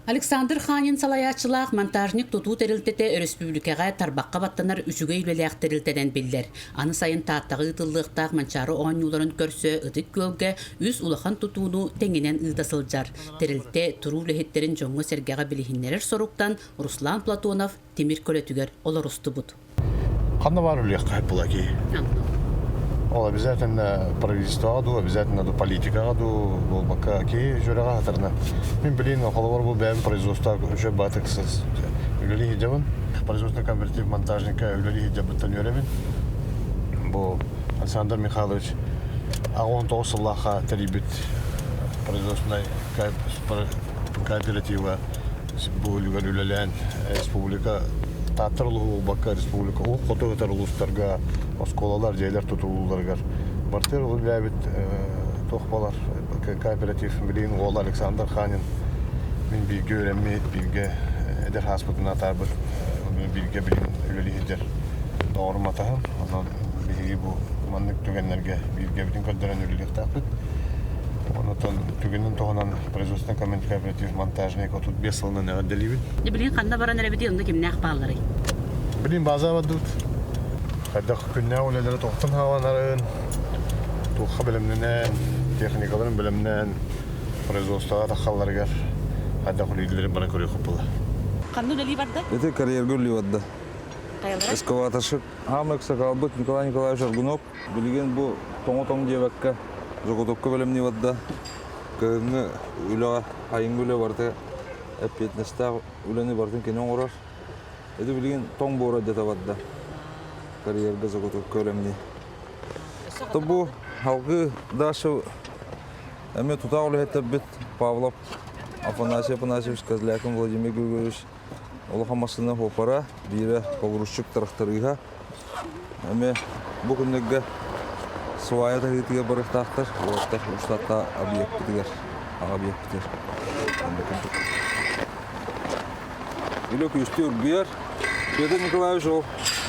Александр Ханин салаячылақ монтажник туту терилтете республикаға тарбаққа баттанар үсүгей үлелек терилтеден биллер. Аны сайын тааттағы ытыллықтақ манчары оңюларын көрсө ытык көлге үз улахан тутууну теңінен ытасылжар. Терилте туру үлехеттерін жоңғы сергеға білихиннерер соруктан Руслан Платонов темир көлетүгер оларусты бұд. Қанна бар үлек қайып бұл әкей? Ол обязательно правительство аду, обязательно до политика аду, бұл бака ки жөреға хатырна. Мен білейін, қолы бұл бәйім производство үші батықсыз. Үлелі хиджабын, производство конвертив монтажника үлелі хиджабыттан өремін. Бұл Александр Михайлович ағуын тоғысыллаға тәрибет производственной кооператива бұл үлелен республика Татырлы бака республика ол қоты өтер ұлыстарға, осколалар, жайлар тұтылуларғар. Бартер ол бәбіт тоқпалар, кооператив білейін, ол Александр Ханин. Мен білге өремейд, білге әдер хаспытына тарбыт, білге білейін өлелі хеджер doğru matahın. Ondan bilgi bu manlık tügenlerge bilge bütün kaldırın өлелік тақпыт. Онотон түгеннен тоғынан производственный кооператив монтажник отут 5 жылынан әғаделейбін. Білген қанда баран әребеде онда кемнәқ бағлары? Білген база бадут. Қайдақ күнне өлелері тоқтын хаванарын, туққа білімнен, техникаларын білімнен, производствоға таққаларығар. Қайдақ өлелері бара көрек құпылы. Қанды өлелі барды? Это карьер гүлі барды. Қайылары? Эскаваторшық. Хамлық сақалбыт Николай Николаевич Аргунов. Білген бұл тоңы-тоң дебәкке. Жоготопка белемни вадда. Кыңы үләгә айың үлә барды. Әпетнеста үләне бардын кене оңорар. Эди билген тоң бора дата вадда. Карьерга жоготопка белемни. Тобу халкы дашы эме тутаулы хеттебит Павлов Афанасий Афанасьевич Козлякин Владимир Григорьевич Олохамасына хопара бире погрузчик тракторыга. Эме бу күннегә Суая тагытыга барыктактар, уақта уштатта объекттигер, объекттер. Илек үстүр бер. Петр Николаевич ол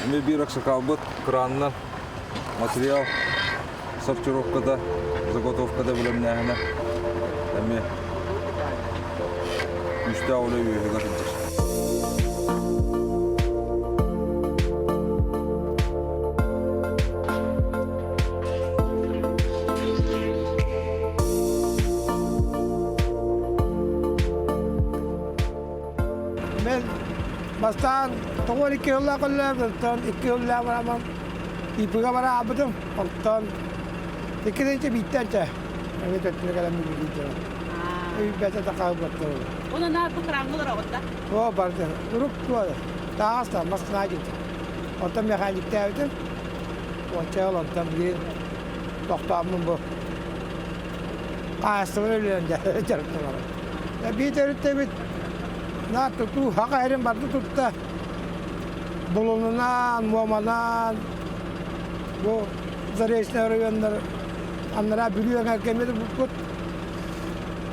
эме бир аксакалбыт краннар материал сортировкада, заготовкада билемнәһенә. Эме үстә олы үйгә Bastan, tunggu 2 yıllar kalıyor, bastan 2 yıllar var ama ipuga var abdum, bastan 2 yılca bitti. Evet, ötüne kadar mı bitti? İyi bete takavuk battı. Ona ne yapıp kırangılar orada? O bardı, durup duvardı. Daha hasta, masına gitti. Orada mekanik devdim. O çayol orada bir doktormun bu. Kayasını öyle de, bir de bir na tutu haka erin bardı tutta. Bulunundan, muamadan, bu zareçne arıyorlar. Anlara biliyor herkemedi bu kut.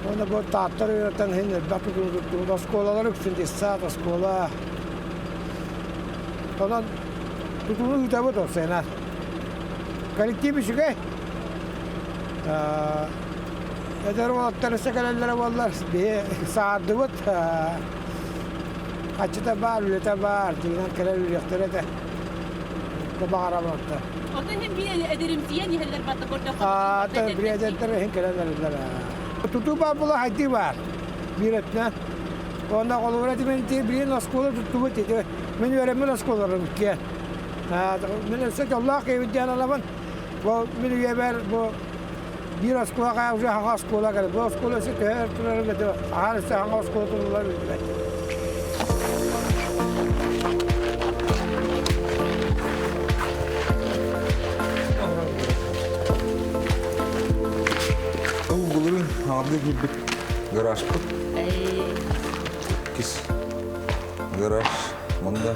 Onda bu tahtları yöneten henüz bakı tuttu. Da skolalar üstünde sağda skola. Ondan tutulu hitabı da sena. Kolektif bir şey. Eder olatları sekalelere varlar. Bir sağdı vut. Kaçta var, ülete var. Dinan keler üretleri de. Kabağara vardı. Orada hem bir ederim diye niheller battı korda. Tabii bir ederleri hem kelerler. Tutu babula hadi var. Bir etne. Onda koluvret beni bir naskola tuttu bu dedi. Beni öğrenme naskolarım ki. Ben size Allah kıymetli alaman. Bu beni yeber bu bir naskola kayıp hangi naskola geldi. Bu naskola ise her türlü dedi. Her ise hangi naskola tutulur dedi. Abi gibi garaj kut. Kis garaj manda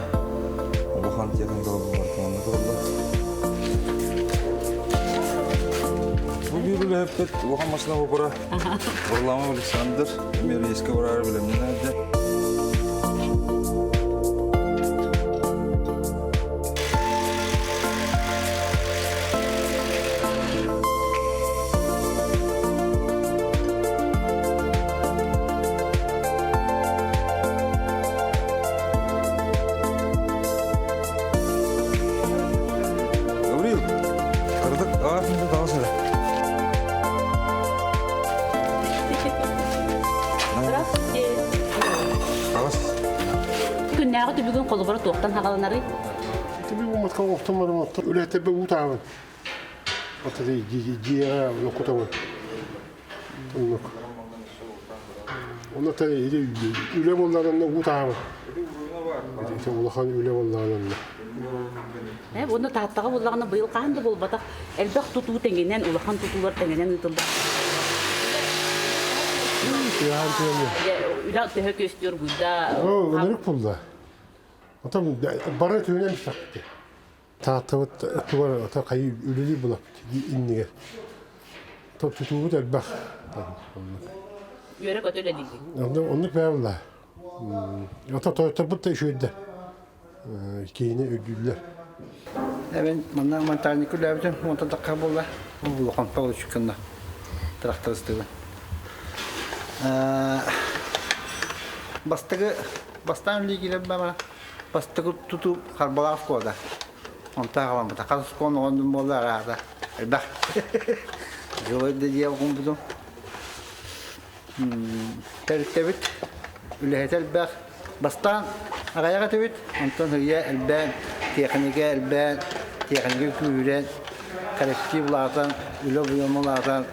bahan yakın kalıbı var tamamı kaldı. Bu bir hep bahan masına opera. Orlama Alexander, bir eski varar bile nerede? күннәгы түбүгүн колубара тоқтан хагаланары. Тебе уматка оқтомарым отта. Үле тебе утағын. Ата дей жиға нокутамын. Тоннок. Оны тәне үле болларында утағын. Дейте улахан үле болларында. Оны тааттаға боллағына быйыл қанды болбатақ. Әлбәқ тұту тәңенен, улахан тұтулар тәңенен ұтылды. Үлі төхі көстер бұйда. Өнерік болды. Атам бары түйінен шақты. Тааттавыт туғар ата қайы үлелі болып иннеге. Тұтуғыт әлбәқ. Үйерек өтөлі дейді. Онық бәуілі. Ата тояттар бұтта үшөйді. Кейіне өйділер. Мен мына монтажник үләбітін, онта даққа болды. Бұл қампа болды шүккінді. Трактор істегі. Бастан үлігілер бәма. Бастығы тұту қарбалақ қода. Онта қалам бұта. Қазыс қоны оңдың болды арада. Әлбәқ. Жолайды дия оғын бұдым. Тәріттәбіт. Үләхет әлбәқ. Бастан ағаяға төбіт. Онтан хүйе әлбән. Техника әлбән. Техника күйірен. Коллективлардан. Үлі бұйымылардан.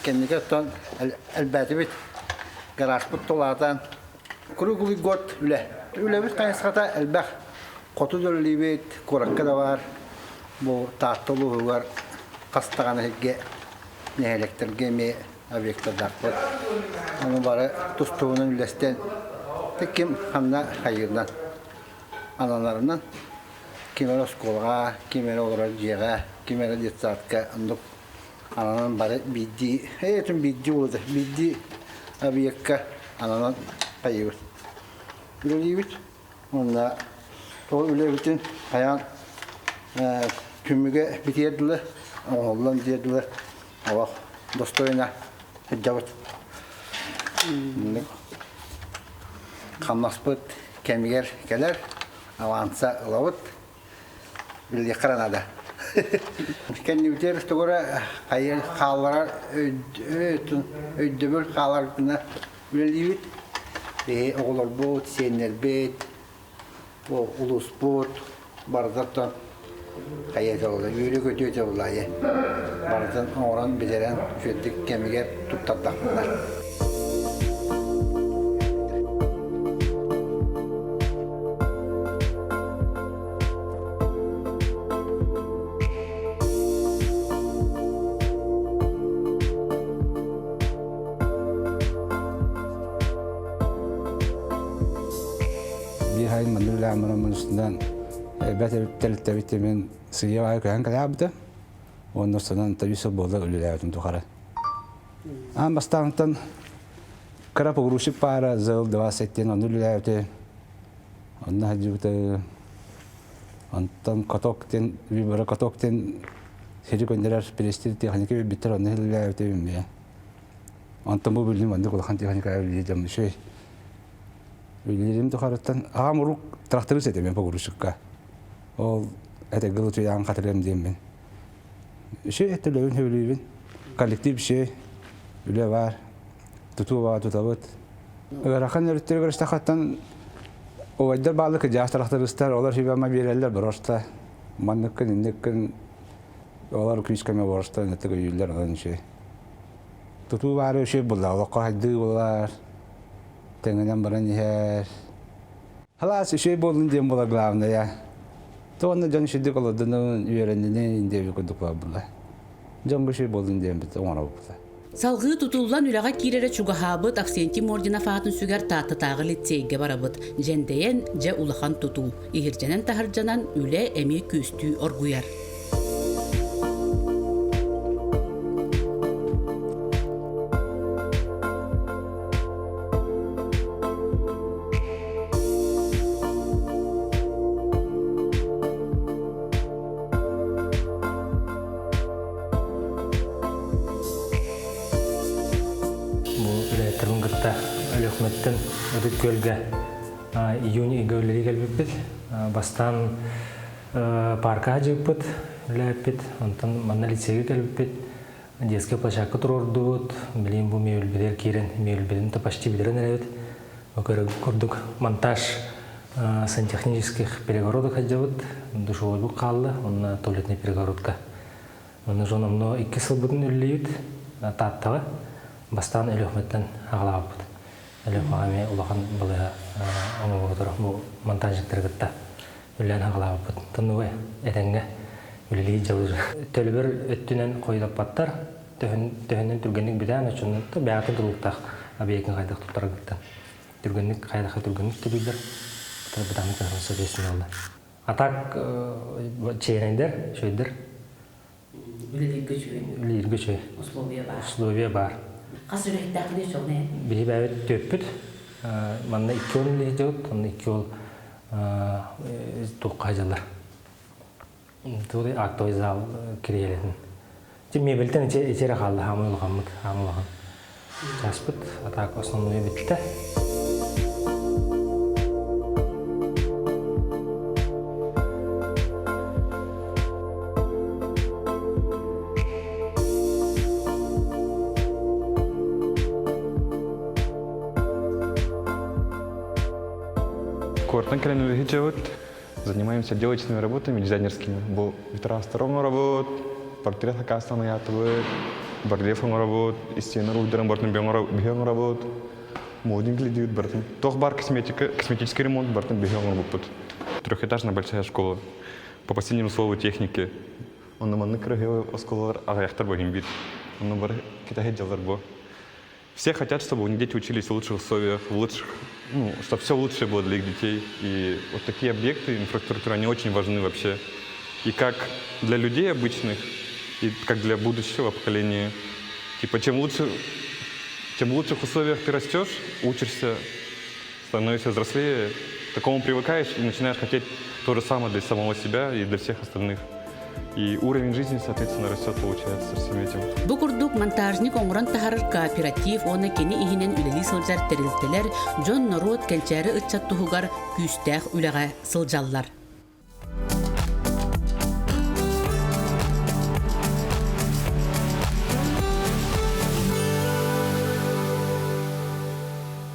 Кеннеге тұтан әлбәті бит. Гараж бұттылардан. Күрі год үлі. Үлі бит қайысқата әлбәқ. Қоты дөлі бит. Көріккі да бар. Бұл таттылы ғығар. Қастағаны хелге. Нәхелектерге ме объекттардар бұд. Оның бары тұстуының үлестен. Теккем қанна қайырдан. Аналарынан. Кемері сколға, кемері олар жеға, кемері детсатқа ұндық. Ананан бары бидді. Әйтін бидді олды. Бидді объектқа ананан қайыр. Үлі бит. Онда ол үлі бітін қаян күміге бітеділі. Оңылдан деділі. Алақ достойына жабыт. Қамнаспыт кәмігер кәлер. Аванса ұлауыт. Білді қыранада. Кәнне үтер үстігірі қайыр қалалар өйдібіл қалаларына білді бит. Оғылар бұд, сенер бет, ұлыс бұд, бардаттан қайет олды. Үйрі көте өте олды. Бардаттан оңыран бедерен жөттік кәмігер тұттардақпындар. هاي من دول عمرنا من السودان باتر تلت تبيت من سيا وعيك عنك لعبته والنصنا تبيس بوضع اللي لعبتم تخرج أنا بستانتن كراب وروشي بارا زول دوا ستين ونول لعبته ونها جوته أنتن كتوكتين بيبرا كتوكتين هيجي كندرار بريستيل تيخاني كي بيتر ونه لعبته بيمية أنتن بو بيلين مندوق الخان تيخاني كاي جم شوي Bildirim tuharatan amuruk traktörü setemem paguruşukka. O etegelu tuyan katırım diyeyim ben. Şey ettilerin hevliyim. Kolektif şey öyle var. Tutu var tutavut. Rakan yürütleri görüşte kattan o vajder bağlı ki jaz traktörüster olar şey ama bir eller borçta. Manlıkın indikkin olar küskeme borçta ne tür yüller olan şey. Tutu var şey bulla o kahdi bullar. Tengahnya beranjir. Halas şey bolun diye bola glavna ya. Tuanna jangan sedih kalau dana yürendine indi bir kuduk babla. Jangan bir şey bolun diye bir ona babla. Salgı tutulan ülağa kirere çugahabıt aksentim ordina faatın süger tatı tağıl etseyge barabıt. Jendeyen je ulahan tutu. İhircenen taharcanan üle emi küstü orguyar. Hükümetten ödük gölge iyuni gölleri gelbipit bastan parka jipit lepit ondan manna liseye gelbipit детский площадка турордут билим бу мебель бедер кирен мебель беден тапашти бедерен элебит Курдук монтаж сантехнических перегородок хаджавыт, душевой букаллы, он туалетный перегородка. Он жоном но 2 сыл бүтін үллейт, таттығы, бастан өліқметтен ағылабыд. Өліқмағаме ұлақан бұлыға оңығыдыр бұл монтажниктергітті үллән ағылабыд. Тұнуы әтенге үлілей жалыр. Төлібір өттінен қойдап баттар, төхінен түргенік бідән өчін бәғатын тұлықтақ объектін қайдақ тұттарғыттан. Түргенік қайдақы түргенік түбілдір. Бұтамын тұрғысы бесін олды. Атақ чейнендер, шөйдір. Үлілерге шөй. Условия бар. Қасыр өйттәқіне жоғын ән? Бейі бәует төппіт. Манна 2 ол үлі жоғыт, онна 2 ол тұққа жалар. Тұғыдай актовай зал керейлетін. Мебелтен ечері қалды, хамы ұлған. Жаспыт, атақ основной бітті. Кортан Калинович Хичевод. Занимаемся отделочными работами, дизайнерскими. Был второсторону работ, портрет Хакастана ятывы, барельефом работ, и стены рудером, бортным бегом работ. Модинг лидит, бортным. Тох бар косметический ремонт, бортным бегом работ. 3-этажная большая школа. По последнему слову техники. Он на манны крыгивы осколар, а яхтар богимбит. Он на бар китахет джаларбо. Все хотят, чтобы у них дети учились в лучших условиях, чтобы все лучшее было для их детей. И вот такие объекты, инфраструктура, они очень важны вообще. И как для людей обычных, и как для будущего поколения. Типа, чем в лучших условиях ты растешь, учишься, становишься взрослее, к такому привыкаешь и начинаешь хотеть то же самое для самого себя и для всех остальных. И уровень жизни, соответственно, растет, получается, со всем этим. Бу курдук монтажник оңран тахарыр кооператив, оны кені ихинен үлели сылжар терилтелер, жон народ келчәрі ытчат тухугар күйістәқ үләға сылжаллар.